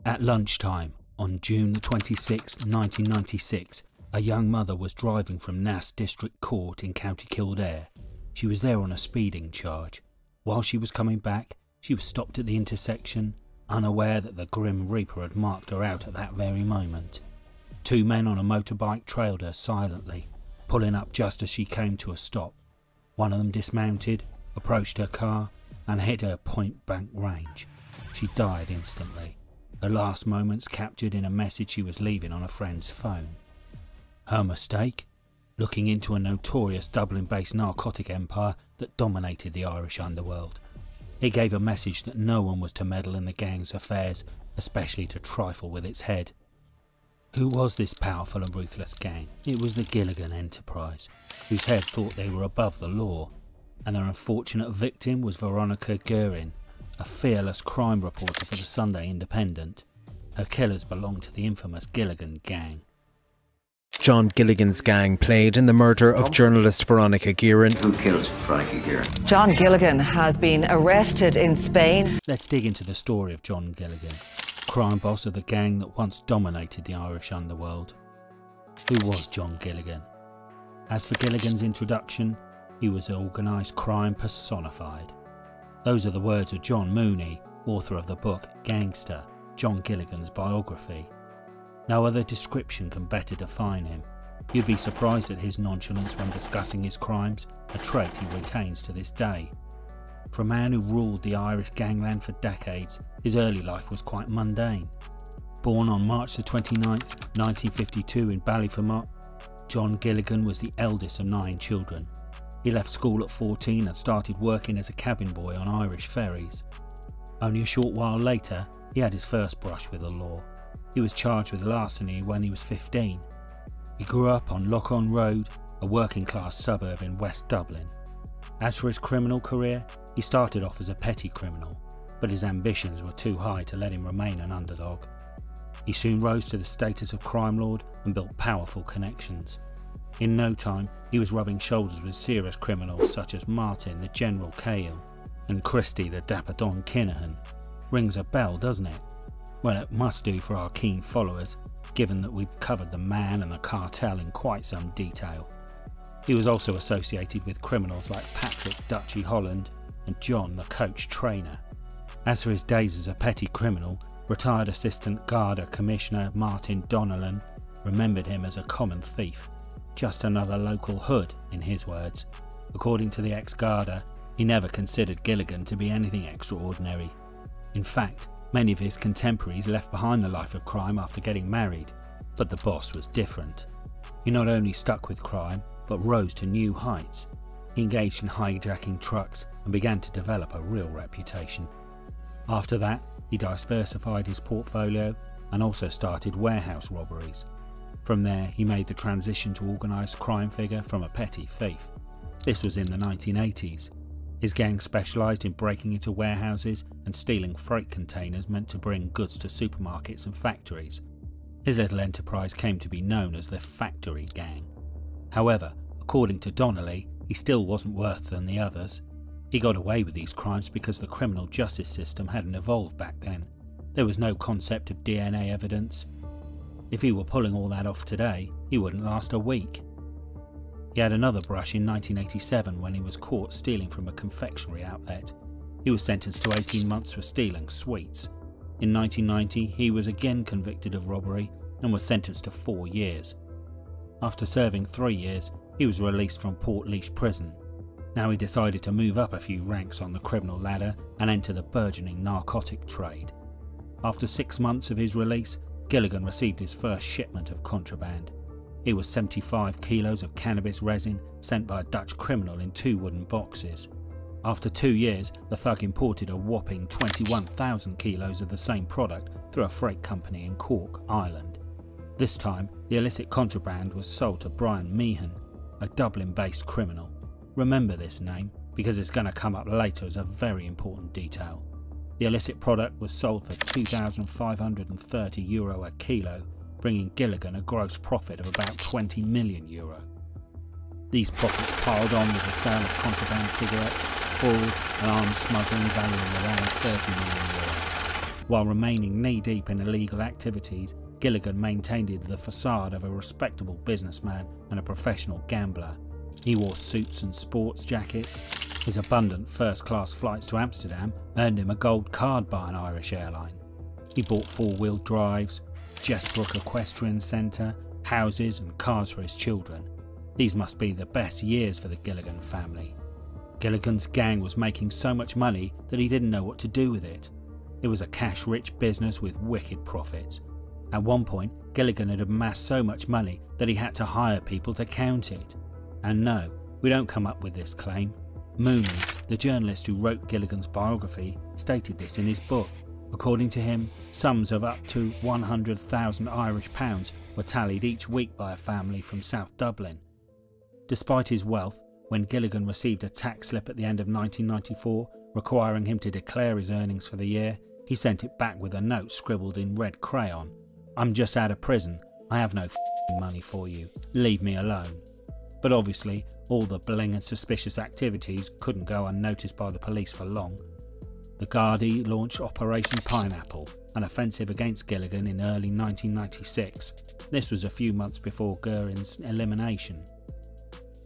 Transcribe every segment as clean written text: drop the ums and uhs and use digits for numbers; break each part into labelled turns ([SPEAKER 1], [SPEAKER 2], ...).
[SPEAKER 1] At lunchtime on June 26, 1996, a young mother was driving from Naas District Court in County Kildare. She was there on a speeding charge. While she was coming back, she was stopped at the intersection, unaware that the Grim Reaper had marked her out at that very moment. Two men on a motorbike trailed her silently, pulling up just as she came to a stop. One of them dismounted, approached her car, and hit her point-blank range. She died instantly, her last moments captured in a message she was leaving on a friend's phone. Her mistake? Looking into a notorious Dublin-based narcotic empire that dominated the Irish underworld. It gave a message that no one was to meddle in the gang's affairs, especially to trifle with its head. Who was this powerful and ruthless gang? It was the Gilligan Enterprise, whose head thought they were above the law, and their unfortunate victim was Veronica Guerin, a fearless crime reporter for the Sunday Independent. Her killers belonged to the infamous Gilligan gang.
[SPEAKER 2] John Gilligan's gang played in the murder of journalist Veronica Guerin.
[SPEAKER 3] Who killed Veronica Guerin?
[SPEAKER 4] John Gilligan has been arrested in Spain.
[SPEAKER 1] Let's dig into the story of John Gilligan, crime boss of the gang that once dominated the Irish underworld. Who was John Gilligan? As for Gilligan's introduction, he was organised crime personified. Those are the words of John Mooney, author of the book Gangster, John Gilligan's biography. No other description can better define him. You'd be surprised at his nonchalance when discussing his crimes, a trait he retains to this day. For a man who ruled the Irish gangland for decades, his early life was quite mundane. Born on March the 29th, 1952 in Ballyfermot, John Gilligan was the eldest of 9 children. He left school at 14 and started working as a cabin boy on Irish ferries. Only a short while later, he had his first brush with the law. He was charged with larceny when he was 15. He grew up on Lough Road, a working-class suburb in West Dublin. As for his criminal career, he started off as a petty criminal, but his ambitions were too high to let him remain an underdog. He soon rose to the status of crime lord and built powerful connections. In no time, he was rubbing shoulders with serious criminals such as Martin the General Cahill and Christie the Dapper Don Kinahan. Rings a bell, doesn't it? Well, it must do for our keen followers, given that we've covered the man and the cartel in quite some detail. He was also associated with criminals like Patrick Dutchy Holland and John the coach trainer. As for his days as a petty criminal, retired Assistant Garda Commissioner Martin Donnellan remembered him as a common thief. Just another local hood, in his words. According to the ex-Garda, he never considered Gilligan to be anything extraordinary. In fact, many of his contemporaries left behind the life of crime after getting married, but the boss was different. He not only stuck with crime, but rose to new heights. He engaged in hijacking trucks and began to develop a real reputation. After that, he diversified his portfolio and also started warehouse robberies. From there, he made the transition to organised crime figure from a petty thief. This was in the 1980s. His gang specialised in breaking into warehouses and stealing freight containers meant to bring goods to supermarkets and factories. His little enterprise came to be known as the Factory Gang. However, according to Donnelly, he still wasn't worse than the others. He got away with these crimes because the criminal justice system hadn't evolved back then. There was no concept of DNA evidence. If he were pulling all that off today, he wouldn't last a week. He had another brush in 1987 when he was caught stealing from a confectionery outlet. He was sentenced to 18 months for stealing sweets. In 1990, he was again convicted of robbery and was sentenced to 4 years. After serving 3 years, he was released from Portlaoise prison. Now he decided to move up a few ranks on the criminal ladder and enter the burgeoning narcotic trade. After 6 months of his release, Gilligan received his first shipment of contraband. It was 75 kilos of cannabis resin sent by a Dutch criminal in 2 wooden boxes. After 2 years, the thug imported a whopping 21,000 kilos of the same product through a freight company in Cork, Ireland. This time, the illicit contraband was sold to Brian Meehan, a Dublin-based criminal. Remember this name, because it's going to come up later as a very important detail. The illicit product was sold for €2,530 a kilo, bringing Gilligan a gross profit of about €20 million. These profits piled on with the sale of contraband cigarettes, fraud and arms smuggling valuing around €30 million. While remaining knee-deep in illegal activities, Gilligan maintained the facade of a respectable businessman and a professional gambler. He wore suits and sports jackets. His abundant first-class flights to Amsterdam earned him a gold card by an Irish airline. He bought four-wheel drives, Jessbrook Equestrian Centre, houses and cars for his children. These must be the best years for the Gilligan family. Gilligan's gang was making so much money that he didn't know what to do with it. It was a cash-rich business with wicked profits. At one point, Gilligan had amassed so much money that he had to hire people to count it. And no, we don't come up with this claim. Mooney, the journalist who wrote Gilligan's biography, stated this in his book. According to him, sums of up to 100,000 Irish pounds were tallied each week by a family from South Dublin. Despite his wealth, when Gilligan received a tax slip at the end of 1994 requiring him to declare his earnings for the year, he sent it back with a note scribbled in red crayon. "I'm just out of prison. I have no money for you. Leave me alone." But obviously, all the bling and suspicious activities couldn't go unnoticed by the police for long. The Gardaí launched Operation Pineapple, an offensive against Gilligan in early 1996. This was a few months before Guerin's elimination.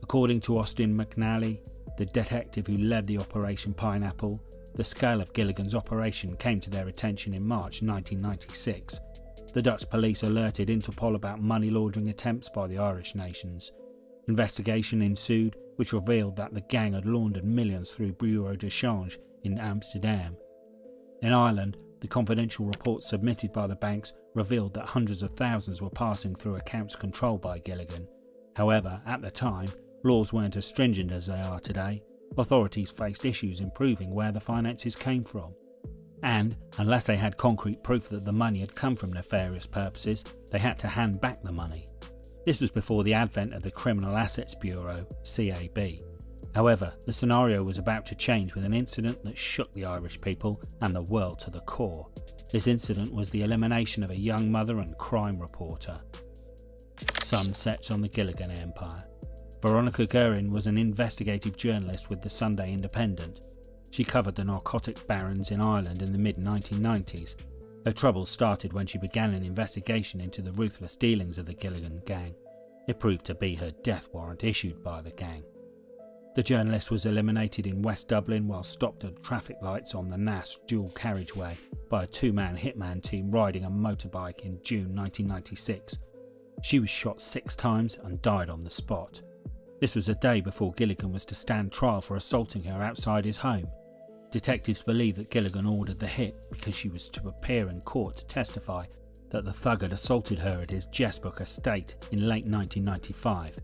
[SPEAKER 1] According to Austin McNally, the detective who led the Operation Pineapple, the scale of Gilligan's operation came to their attention in March 1996. The Dutch police alerted Interpol about money laundering attempts by the Irish nations. Investigation ensued, which revealed that the gang had laundered millions through bureau de change in Amsterdam. In Ireland, the confidential reports submitted by the banks revealed that hundreds of thousands were passing through accounts controlled by Gilligan. However, at the time, laws weren't as stringent as they are today. Authorities faced issues in proving where the finances came from. And, unless they had concrete proof that the money had come from nefarious purposes, they had to hand back the money. This was before the advent of the Criminal Assets Bureau, CAB. However, the scenario was about to change with an incident that shook the Irish people and the world to the core. This incident was the elimination of a young mother and crime reporter. Sun sets on the Gilligan empire. Veronica Guerin was an investigative journalist with the Sunday Independent. She covered the narcotic barons in Ireland in the mid-1990s. Her troubles started when she began an investigation into the ruthless dealings of the Gilligan gang. It proved to be her death warrant issued by the gang. The journalist was eliminated in West Dublin while stopped at traffic lights on the Naas dual carriageway by a two-man hitman team riding a motorbike in June 1996. She was shot 6 times and died on the spot. This was a day before Gilligan was to stand trial for assaulting her outside his home. Detectives believe that Gilligan ordered the hit because she was to appear in court to testify that the thug had assaulted her at his Jessbrook estate in late 1995.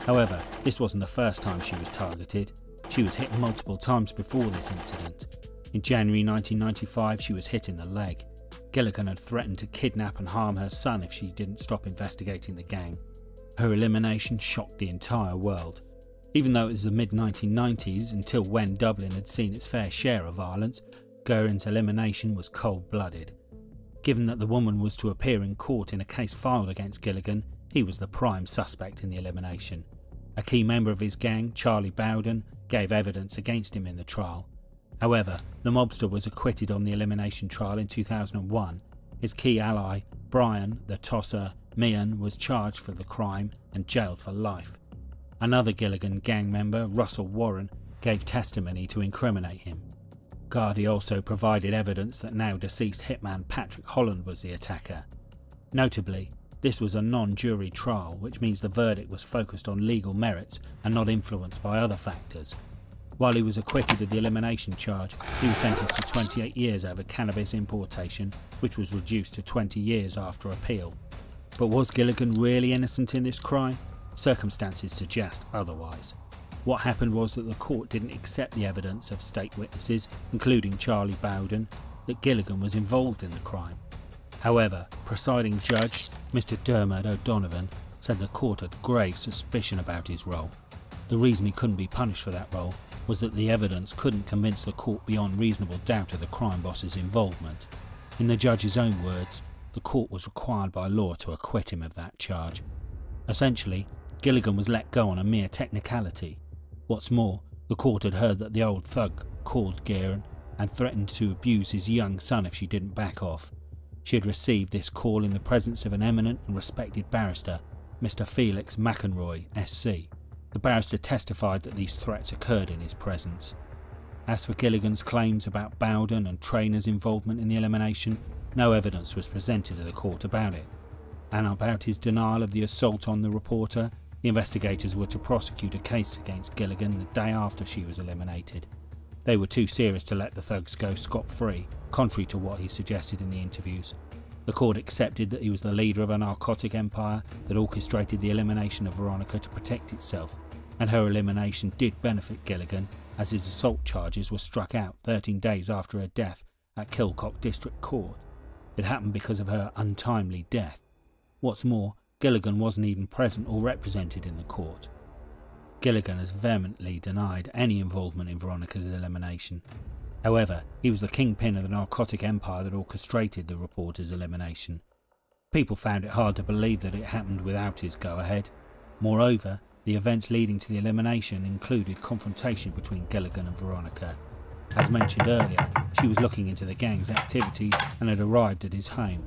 [SPEAKER 1] However, this wasn't the first time she was targeted. She was hit multiple times before this incident. In January 1995, she was hit in the leg. Gilligan had threatened to kidnap and harm her son if she didn't stop investigating the gang. Her elimination shocked the entire world. Even though it was the mid-1990s, until when Dublin had seen its fair share of violence, Guerin's elimination was cold-blooded. Given that the woman was to appear in court in a case filed against Gilligan, he was the prime suspect in the elimination. A key member of his gang, Charlie Bowden, gave evidence against him in the trial. However, the mobster was acquitted on the elimination trial in 2001. His key ally, Brian, the tosser, Meehan, was charged for the crime and jailed for life. Another Gilligan gang member, Russell Warren, gave testimony to incriminate him. Gardaí also provided evidence that now deceased hitman Patrick Holland was the attacker. Notably, this was a non-jury trial, which means the verdict was focused on legal merits and not influenced by other factors. While he was acquitted of the elimination charge, he was sentenced to 28 years over cannabis importation, which was reduced to 20 years after appeal. But was Gilligan really innocent in this crime? Circumstances suggest otherwise. What happened was that the court didn't accept the evidence of state witnesses, including Charlie Bowden, that Gilligan was involved in the crime. However, presiding judge, Mr. Dermot O'Donovan, said the court had grave suspicion about his role. The reason he couldn't be punished for that role was that the evidence couldn't convince the court beyond reasonable doubt of the crime boss's involvement. In the judge's own words, the court was required by law to acquit him of that charge. Essentially, Gilligan was let go on a mere technicality. What's more, the court had heard that the old thug called Guerin and threatened to abuse his young son if she didn't back off. She had received this call in the presence of an eminent and respected barrister, Mr. Felix McEnroy, SC. The barrister testified that these threats occurred in his presence. As for Gilligan's claims about Bowden and Trainor's involvement in the elimination, no evidence was presented to the court about it. And about his denial of the assault on the reporter, the investigators were to prosecute a case against Gilligan the day after she was eliminated. They were too serious to let the thugs go scot-free, contrary to what he suggested in the interviews. The court accepted that he was the leader of a narcotic empire that orchestrated the elimination of Veronica to protect itself, and her elimination did benefit Gilligan, as his assault charges were struck out 13 days after her death at Kilcock District Court. It happened because of her untimely death. What's more, Gilligan wasn't even present or represented in the court. Gilligan has vehemently denied any involvement in Veronica's elimination. However, he was the kingpin of the narcotic empire that orchestrated the reporter's elimination. People found it hard to believe that it happened without his go-ahead. Moreover, the events leading to the elimination included confrontation between Gilligan and Veronica. As mentioned earlier, she was looking into the gang's activities and had arrived at his home.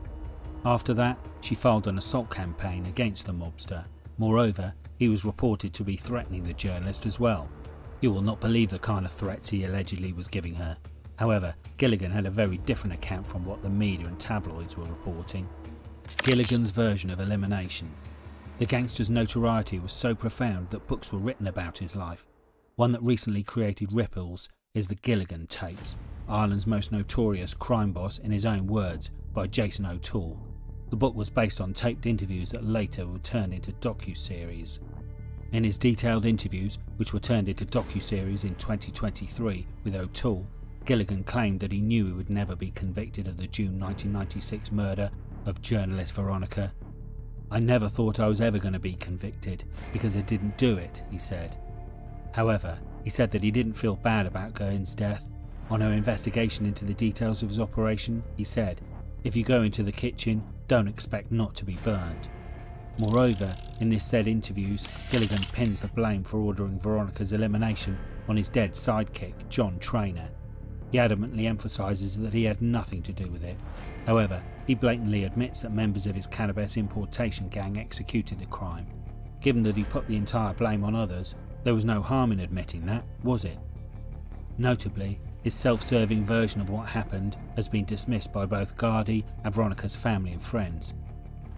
[SPEAKER 1] After that, she filed an assault campaign against the mobster. Moreover, he was reported to be threatening the journalist as well. You will not believe the kind of threats he allegedly was giving her. However, Gilligan had a very different account from what the media and tabloids were reporting. Gilligan's version of elimination. The gangster's notoriety was so profound that books were written about his life. One that recently created ripples is the Gilligan Tapes, Ireland's most notorious crime boss in his own words, by Jason O'Toole. The book was based on taped interviews that later were turned into docu-series. In his detailed interviews, which were turned into docu-series in 2023 with O'Toole, Gilligan claimed that he knew he would never be convicted of the June 1996 murder of journalist Veronica. "I never thought I was ever going to be convicted, because I didn't do it," he said. However, he said that he didn't feel bad about Guerin's death. On her investigation into the details of his operation, he said, "If you go into the kitchen, don't expect not to be burned." Moreover, in this said interviews, Gilligan pins the blame for ordering Veronica's elimination on his dead sidekick, John Trainor. He adamantly emphasises that he had nothing to do with it. However, he blatantly admits that members of his cannabis importation gang executed the crime. Given that he put the entire blame on others, there was no harm in admitting that, was it? Notably, his self-serving version of what happened has been dismissed by both Gardy and Veronica's family and friends.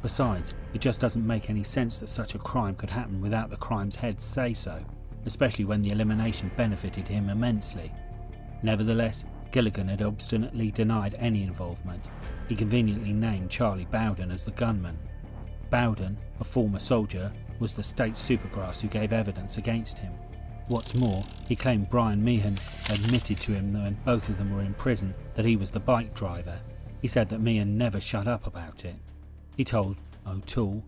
[SPEAKER 1] Besides, it just doesn't make any sense that such a crime could happen without the crime's heads say so, especially when the elimination benefited him immensely. Nevertheless, Gilligan had obstinately denied any involvement. He conveniently named Charlie Bowden as the gunman. Bowden, a former soldier, was the state supergrass who gave evidence against him. What's more, he claimed Brian Meehan admitted to him when both of them were in prison that he was the bike driver. He said that Meehan never shut up about it. He told O'Toole,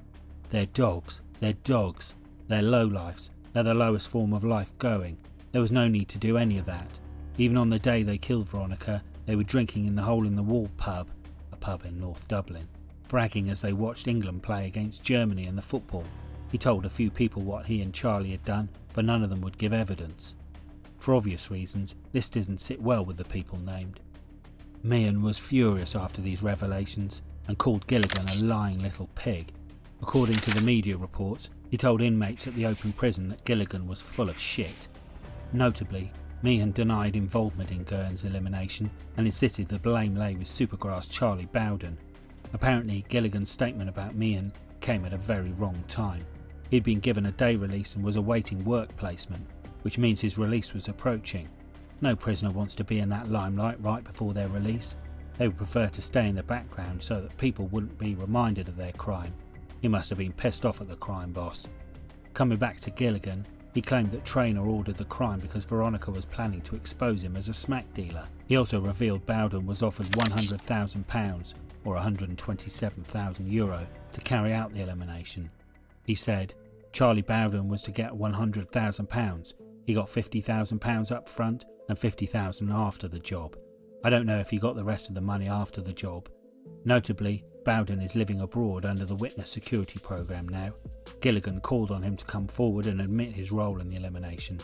[SPEAKER 1] "They're dogs, they're dogs, they're lowlifes, they're the lowest form of life going. There was no need to do any of that. Even on the day they killed Veronica, they were drinking in the hole-in-the-wall pub," a pub in North Dublin, bragging as they watched England play against Germany in the football. He told a few people what he and Charlie had done, but none of them would give evidence. For obvious reasons, this didn't sit well with the people named. Meehan was furious after these revelations and called Gilligan a lying little pig. According to the media reports, he told inmates at the open prison that Gilligan was full of shit. Notably, Meehan denied involvement in Guerin's elimination and insisted the blame lay with Supergrass Charlie Bowden. Apparently, Gilligan's statement about Meehan came at a very wrong time. He'd been given a day release and was awaiting work placement, which means his release was approaching. No prisoner wants to be in that limelight right before their release. They would prefer to stay in the background so that people wouldn't be reminded of their crime. He must have been pissed off at the crime boss. Coming back to Gilligan, he claimed that Trainor ordered the crime because Veronica was planning to expose him as a smack dealer. He also revealed Bowden was offered £100,000 or €127,000 to carry out the elimination. He said, Charlie Bowden was to get £100,000. He got £50,000 up front and £50,000 after the job. I don't know if he got the rest of the money after the job. Notably, Bowden is living abroad under the witness security program now. Gilligan called on him to come forward and admit his role in the elimination.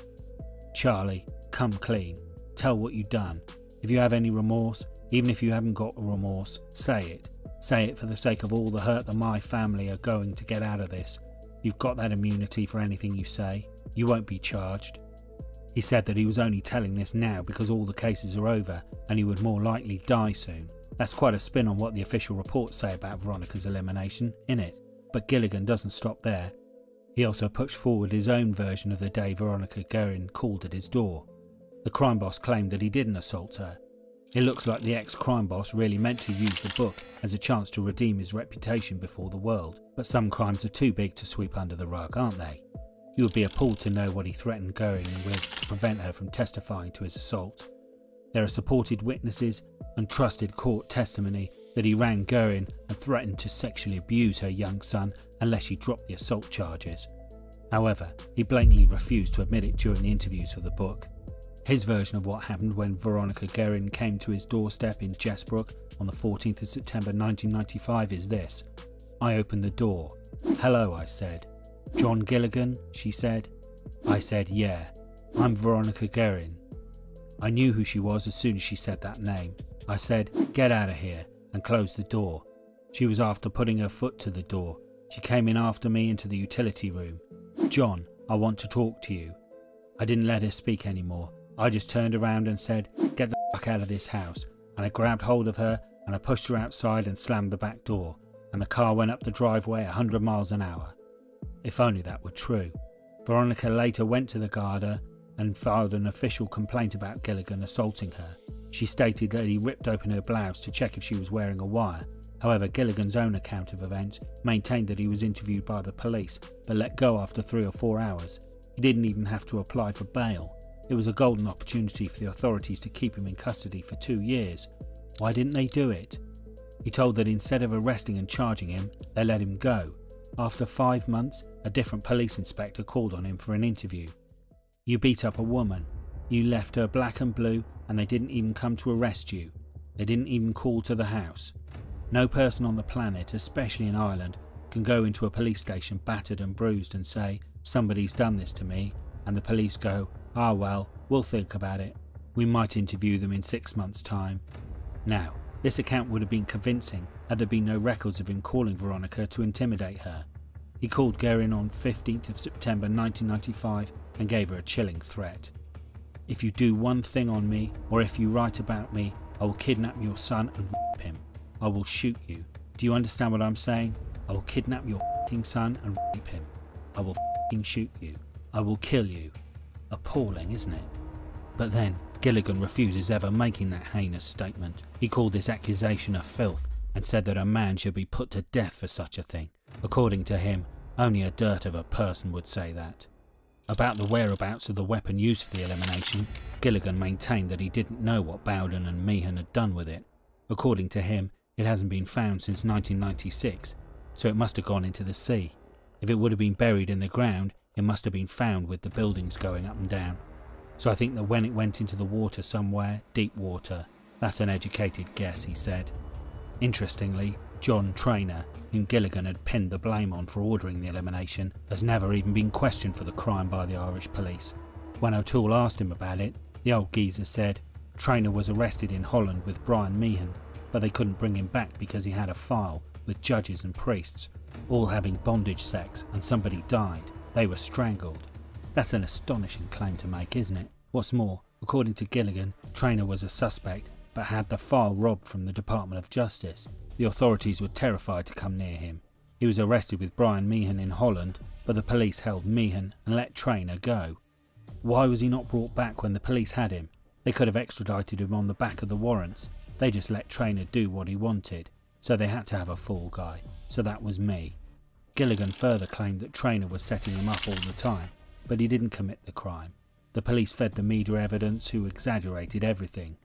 [SPEAKER 1] "Charlie, come clean. Tell what you done. If you have any remorse, even if you haven't got remorse, say it. Say it for the sake of all the hurt that my family are going to get out of this. You've got that immunity for anything you say. You won't be charged. He said that he was only telling this now because all the cases are over and he would more likely die soon. That's quite a spin on what the official reports say about Veronica's elimination, innit? But Gilligan doesn't stop there. He also pushed forward his own version of the day Veronica Guerin called at his door. The crime boss claimed that he didn't assault her. It looks like the ex-crime boss really meant to use the book as a chance to redeem his reputation before the world, but some crimes are too big to sweep under the rug, aren't they? You would be appalled to know what he threatened Guerin with to prevent her from testifying to his assault. There are supported witnesses and trusted court testimony that he rang Guerin and threatened to sexually abuse her young son unless she dropped the assault charges. However, he blatantly refused to admit it during the interviews for the book. His version of what happened when Veronica Guerin came to his doorstep in Jessbrook on the 14th of September 1995 is this. I opened the door. "Hello," I said. "John Gilligan?" she said. I said, "Yeah, I'm Veronica Guerin." I knew who she was as soon as she said that name. I said, "Get out of here," and closed the door. She was after putting her foot to the door. She came in after me into the utility room. "John, I want to talk to you." I didn't let her speak anymore. I just turned around and said, "Get the fuck out of this house," and I grabbed hold of her and I pushed her outside and slammed the back door, and the car went up the driveway 100 miles an hour. If only that were true. Veronica later went to the Garda and filed an official complaint about Gilligan assaulting her. She stated that he ripped open her blouse to check if she was wearing a wire. However, Gilligan's own account of events maintained that he was interviewed by the police but let go after 3 or 4 hours. He didn't even have to apply for bail. It was a golden opportunity for the authorities to keep him in custody for 2 years. Why didn't they do it? He told that instead of arresting and charging him, they let him go. After 5 months, a different police inspector called on him for an interview. "You beat up a woman. You left her black and blue and they didn't even come to arrest you. They didn't even call to the house. No person on the planet, especially in Ireland, can go into a police station battered and bruised and say, 'Somebody's done this to me,' and the police go, 'Ah well, we'll think about it. We might interview them in 6 months' time.' Now, this account would have been convincing had there been no records of him calling Veronica to intimidate her. He called Guerin on 15th of September 1995 and gave her a chilling threat. 'If you do one thing on me, or if you write about me, I will kidnap your son and rape him. I will shoot you. Do you understand what I'm saying? I will kidnap your f***ing son and rape him. I will f***ing shoot you. I will kill you.' Appalling, isn't it? But then, Gilligan refuses ever making that heinous statement. He called this accusation a filth and said that a man should be put to death for such a thing. According to him, only a dirt of a person would say that. About the whereabouts of the weapon used for the elimination, Gilligan maintained that he didn't know what Bowden and Meehan had done with it. According to him, it hasn't been found since 1996, so it must have gone into the sea. If it would have been buried in the ground, it must have been found with the buildings going up and down. So I think that when it went into the water somewhere, deep water, that's an educated guess, he said. Interestingly, John Trainer, whom Gilligan had pinned the blame on for ordering the elimination, has never even been questioned for the crime by the Irish police. When O'Toole asked him about it, the old geezer said Trainer was arrested in Holland with Brian Meehan, but they couldn't bring him back because he had a file with judges and priests, all having bondage sex, and somebody died. They were strangled. That's an astonishing claim to make, isn't it? What's more, according to Gilligan, Trainer was a suspect, but had the file robbed from the Department of Justice. The authorities were terrified to come near him. He was arrested with Brian Meehan in Holland, but the police held Meehan and let Trainer go. Why was he not brought back when the police had him? They could have extradited him on the back of the warrants. They just let Trainer do what he wanted, so they had to have a fall guy. So that was me. Gilligan further claimed that Trainer was setting him up all the time, but he didn't commit the crime. The police fed the media evidence who exaggerated everything.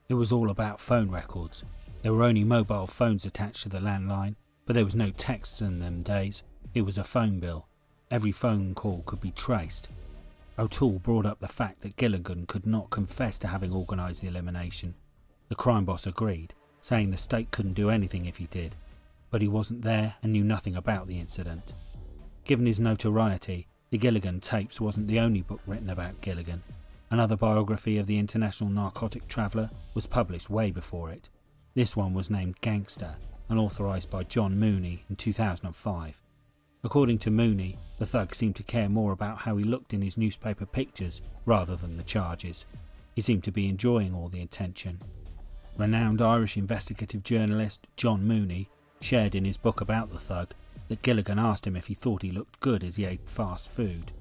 [SPEAKER 1] It was all about phone records. There were only mobile phones attached to the landline, but there was no texts in them days. It was a phone bill. Every phone call could be traced. O'Toole brought up the fact that Gilligan could not confess to having organised the elimination. The crime boss agreed, saying the state couldn't do anything if he did, but he wasn't there and knew nothing about the incident. Given his notoriety, the Gilligan Tapes wasn't the only book written about Gilligan. Another biography of the international narcotic traveller was published way before it. This one was named Gangster and authorised by John Mooney in 2005. According to Mooney, the thug seemed to care more about how he looked in his newspaper pictures rather than the charges. He seemed to be enjoying all the attention. Renowned Irish investigative journalist John Mooney shared in his book about the thug that Gilligan asked him if he thought he looked good as he ate fast food.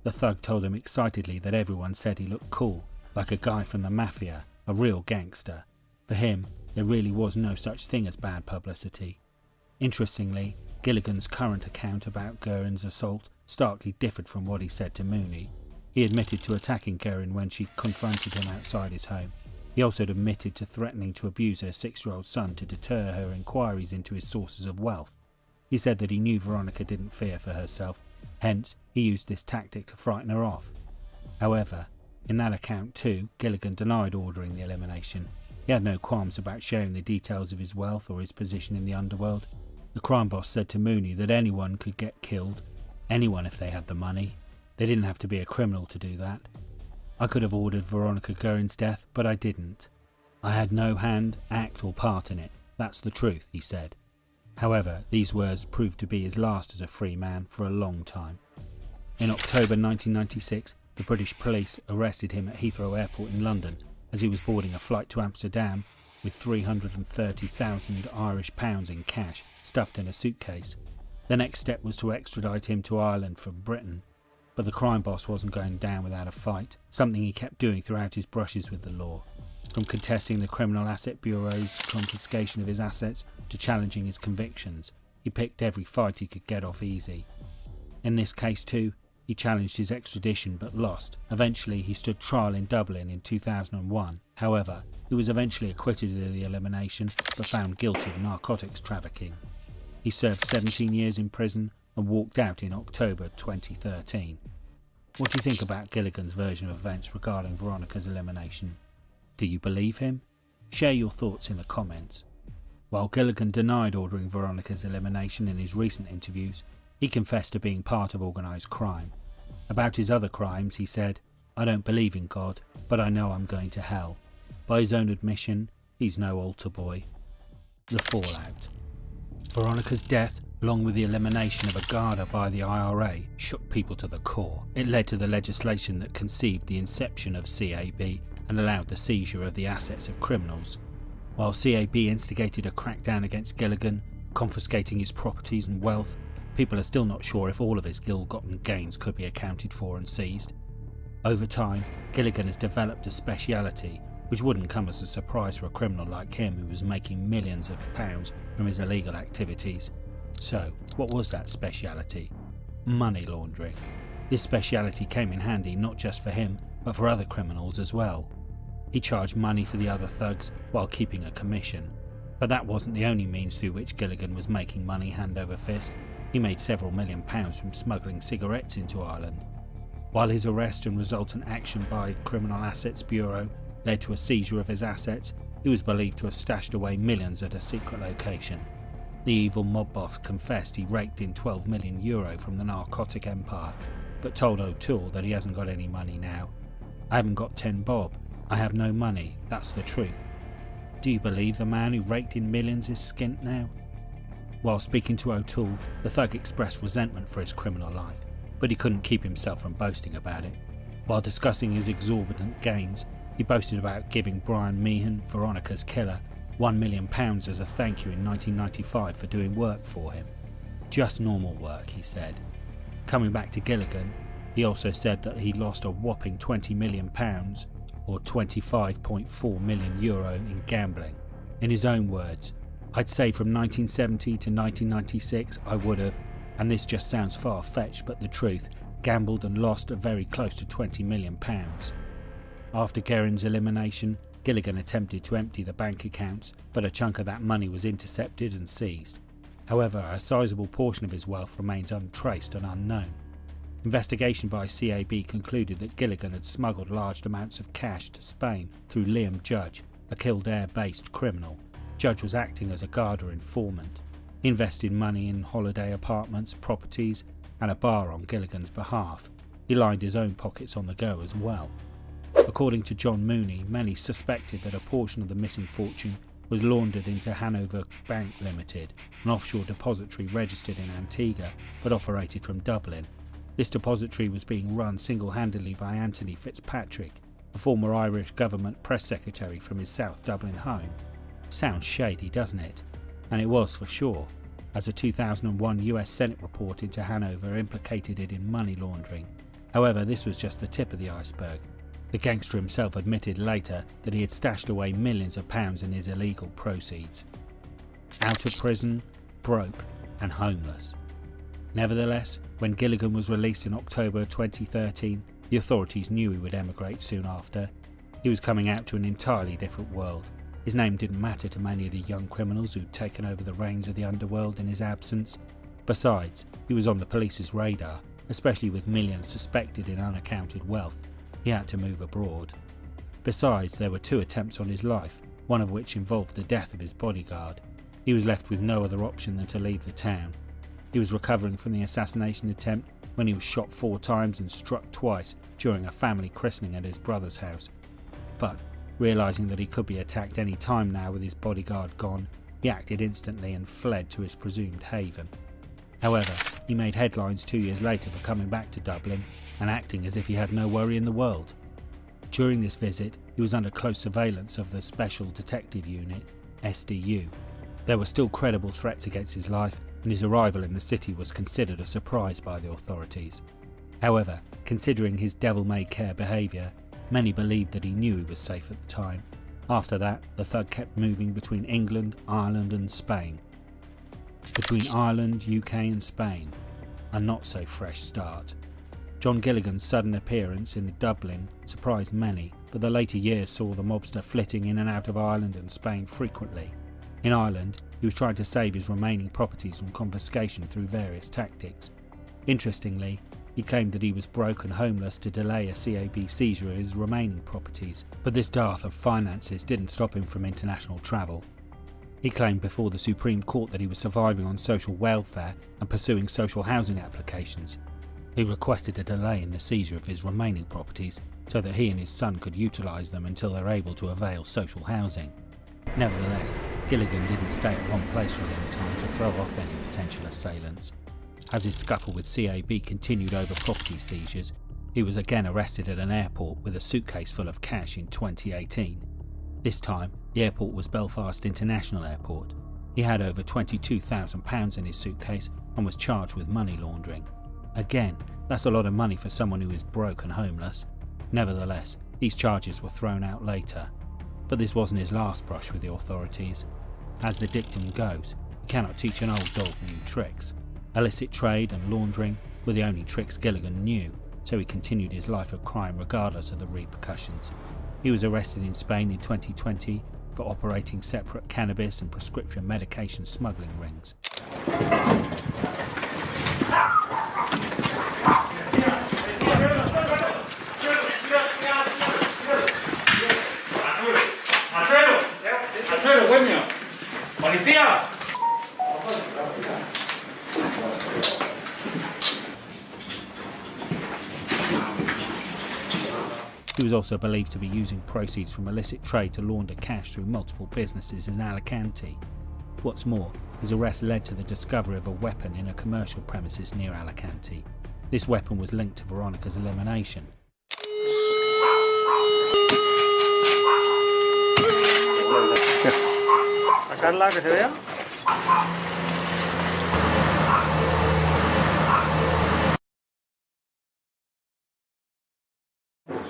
[SPEAKER 1] The thug told him excitedly that everyone said he looked cool, like a guy from the mafia, a real gangster. For him, there really was no such thing as bad publicity. Interestingly, Gilligan's current account about Guerin's assault starkly differed from what he said to Mooney. He admitted to attacking Guerin when she confronted him outside his home. He also admitted to threatening to abuse her 6-year-old son to deter her inquiries into his sources of wealth. He said that he knew Veronica didn't fear for herself, hence he used this tactic to frighten her off. However, in that account too, Gilligan denied ordering the elimination. He had no qualms about sharing the details of his wealth or his position in the underworld. The crime boss said to Mooney that anyone could get killed, anyone if they had the money. They didn't have to be a criminal to do that. I could have ordered Veronica Guerin's death, but I didn't. I had no hand, act or part in it. That's the truth, he said. However, these words proved to be his last as a free man for a long time. In October 1996, the British police arrested him at Heathrow Airport in London as he was boarding a flight to Amsterdam with £330,000 Irish pounds in cash stuffed in a suitcase. The next step was to extradite him to Ireland from Britain, but the crime boss wasn't going down without a fight, something he kept doing throughout his brushes with the law. From contesting the Criminal Asset Bureau's confiscation of his assets to challenging his convictions, he picked every fight he could get off easy. In this case too, he challenged his extradition but lost. Eventually he stood trial in Dublin in 2001. However, he was eventually acquitted of the elimination but found guilty of narcotics trafficking. He served 17 years in prison and walked out in October 2013. What do you think about Gilligan's version of events regarding Veronica's elimination? Do you believe him? Share your thoughts in the comments. While Gilligan denied ordering Veronica's elimination in his recent interviews, he confessed to being part of organised crime. About his other crimes, he said, "I don't believe in God, but I know I'm going to hell." By his own admission, he's no altar boy. The fallout. Veronica's death, along with the elimination of a Garda by the IRA, shook people to the core. It led to the legislation that conceived the inception of CAB and allowed the seizure of the assets of criminals. While CAB instigated a crackdown against Gilligan, confiscating his properties and wealth, people are still not sure if all of his ill-gotten gains could be accounted for and seized. Over time, Gilligan has developed a speciality which wouldn't come as a surprise for a criminal like him who was making millions of pounds from his illegal activities. So, what was that speciality? Money laundering. This speciality came in handy not just for him, but for other criminals as well. He charged money for the other thugs while keeping a commission. But that wasn't the only means through which Gilligan was making money hand over fist. He made several £1 million from smuggling cigarettes into Ireland. While his arrest and resultant action by Criminal Assets Bureau led to a seizure of his assets, he was believed to have stashed away millions at a secret location. The evil mob boss confessed he raked in €12 million from the narcotic empire, but told O'Toole that he hasn't got any money now. "I haven't got 10 bob. I have no money, that's the truth." Do you believe the man who raked in millions is skint now? While speaking to O'Toole, the thug expressed resentment for his criminal life, but he couldn't keep himself from boasting about it. While discussing his exorbitant gains, he boasted about giving Brian Meehan, Veronica's killer, £1 million as a thank you in 1995 for doing work for him. Just normal work, he said. Coming back to Gilligan, he also said that he lost a whopping £20 million or €25.4 million in gambling. In his own words, "I'd say from 1970 to 1996 I would have, and this just sounds far-fetched but the truth, gambled and lost a very close to £20 million. After Guerin's elimination, Gilligan attempted to empty the bank accounts, but a chunk of that money was intercepted and seized. However, a sizable portion of his wealth remains untraced and unknown. Investigation by CAB concluded that Gilligan had smuggled large amounts of cash to Spain through Liam Judge, a Kildare-based criminal. Judge was acting as a Garda informant. He invested money in holiday apartments, properties, and a bar on Gilligan's behalf. He lined his own pockets on the go as well. According to John Mooney, many suspected that a portion of the missing fortune was laundered into Hanover Bank Limited, an offshore depository registered in Antigua but operated from Dublin. This depository was being run single-handedly by Anthony Fitzpatrick, a former Irish government press secretary from his South Dublin home. Sounds shady, doesn't it? And it was for sure, as a 2001 US Senate report into Hanover implicated it in money laundering. However, this was just the tip of the iceberg. The gangster himself admitted later that he had stashed away millions of pounds in his illegal proceeds. Out of prison, broke and homeless. Nevertheless, when Gilligan was released in October 2013, the authorities knew he would emigrate soon after. He was coming out to an entirely different world. His name didn't matter to many of the young criminals who'd taken over the reins of the underworld in his absence. Besides, he was on the police's radar, especially with millions suspected in unaccounted wealth. He had to move abroad. Besides, there were 2 attempts on his life, one of which involved the death of his bodyguard. He was left with no other option than to leave the town. He was recovering from the assassination attempt when he was shot 4 times and struck twice during a family christening at his brother's house. But, realising that he could be attacked any time now with his bodyguard gone, he acted instantly and fled to his presumed haven. However, he made headlines 2 years later for coming back to Dublin and acting as if he had no worry in the world. During this visit, he was under close surveillance of the Special Detective Unit, SDU. There were still credible threats against his life, and his arrival in the city was considered a surprise by the authorities. However, considering his devil-may-care behaviour, many believed that he knew he was safe at the time. After that, the thug kept moving between England, Ireland and Spain. Between Ireland, UK and Spain, a not-so-fresh start. John Gilligan's sudden appearance in Dublin surprised many, but the later years saw the mobster flitting in and out of Ireland and Spain frequently. In Ireland, he was trying to save his remaining properties from confiscation through various tactics. Interestingly, he claimed that he was broke and homeless to delay a CAB seizure of his remaining properties, but this dearth of finances didn't stop him from international travel. He claimed before the Supreme Court that he was surviving on social welfare and pursuing social housing applications. He requested a delay in the seizure of his remaining properties so that he and his son could utilise them until they were able to avail social housing. Nevertheless, Gilligan didn't stay at one place for a long time to throw off any potential assailants. As his scuffle with CAB continued over property seizures, he was again arrested at an airport with a suitcase full of cash in 2018. This time, the airport was Belfast International Airport. He had over £22,000 in his suitcase and was charged with money laundering. Again, that's a lot of money for someone who is broke and homeless. Nevertheless, these charges were thrown out later. But this wasn't his last brush with the authorities. As the dictum goes, you cannot teach an old dog new tricks. Illicit trade and laundering were the only tricks Gilligan knew, so he continued his life of crime regardless of the repercussions. He was arrested in Spain in 2020 for operating separate cannabis and prescription medication smuggling rings. He was also believed to be using proceeds from illicit trade to launder cash through multiple businesses in Alicante. What's more, his arrest led to the discovery of a weapon in a commercial premises near Alicante. This weapon was linked to Veronica's elimination.
[SPEAKER 3] ¿Sacarla que se vea?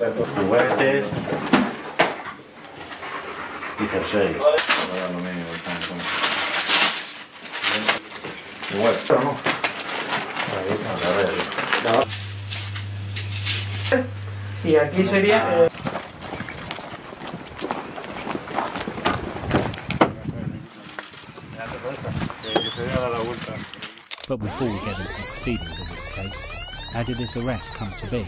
[SPEAKER 5] Juguetes y jersey.
[SPEAKER 3] Y aquí sería...
[SPEAKER 1] But before we get into the proceedings of this case, how did this arrest come to be?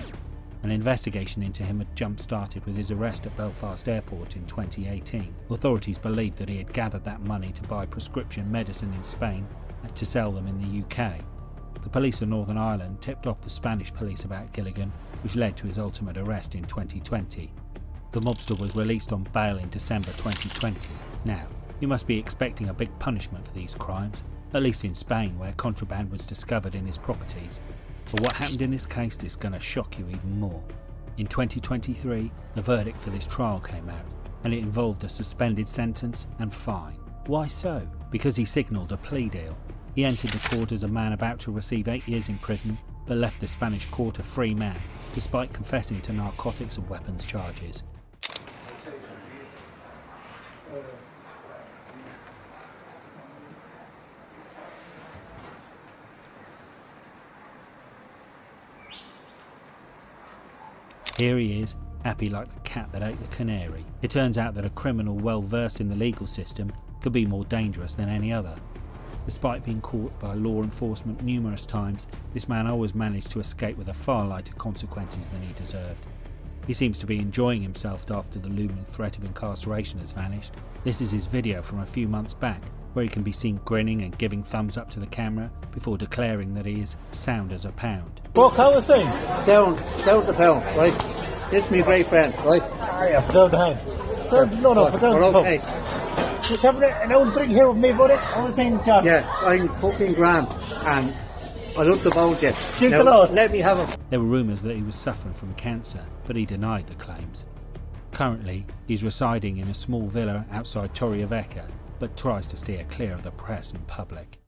[SPEAKER 1] An investigation into him had jump-started with his arrest at Belfast Airport in 2018. Authorities believed that he had gathered that money to buy prescription medicine in Spain and to sell them in the UK. The police of Northern Ireland tipped off the Spanish police about Gilligan, which led to his ultimate arrest in 2020. The mobster was released on bail in December 2020. Now, you must be expecting a big punishment for these crimes, at least in Spain where contraband was discovered in his properties. But what happened in this case is going to shock you even more. In 2023, the verdict for this trial came out, and it involved a suspended sentence and fine. Why so? Because he signalled a plea deal. He entered the court as a man about to receive 8 years in prison, but left the Spanish court a free man, despite confessing to narcotics and weapons charges. Here he is, happy like the cat that ate the canary. It turns out that a criminal well versed in the legal system could be more dangerous than any other. Despite being caught by law enforcement numerous times, this man always managed to escape with a far lighter consequences than he deserved. He seems to be enjoying himself after the looming threat of incarceration has vanished. This is his video from a few months back, where he can be seen grinning and giving thumbs up to the camera before declaring that he is sound as a pound.
[SPEAKER 6] Well, how are things?
[SPEAKER 3] Sound a pound, right? This is my great friend, right?
[SPEAKER 6] Down the hand. No, put down the pub.
[SPEAKER 3] Okay.
[SPEAKER 6] Just having an old drink here with me, buddy. All the thing, John.
[SPEAKER 3] Yeah, I'm fucking grand, and I love the bones yet.
[SPEAKER 6] Seek the Lord.
[SPEAKER 3] Let me have him.
[SPEAKER 1] There were rumours that he was suffering from cancer, but he denied the claims. Currently, he's residing in a small villa outside Torrevieja, but tries to steer clear of the press and public.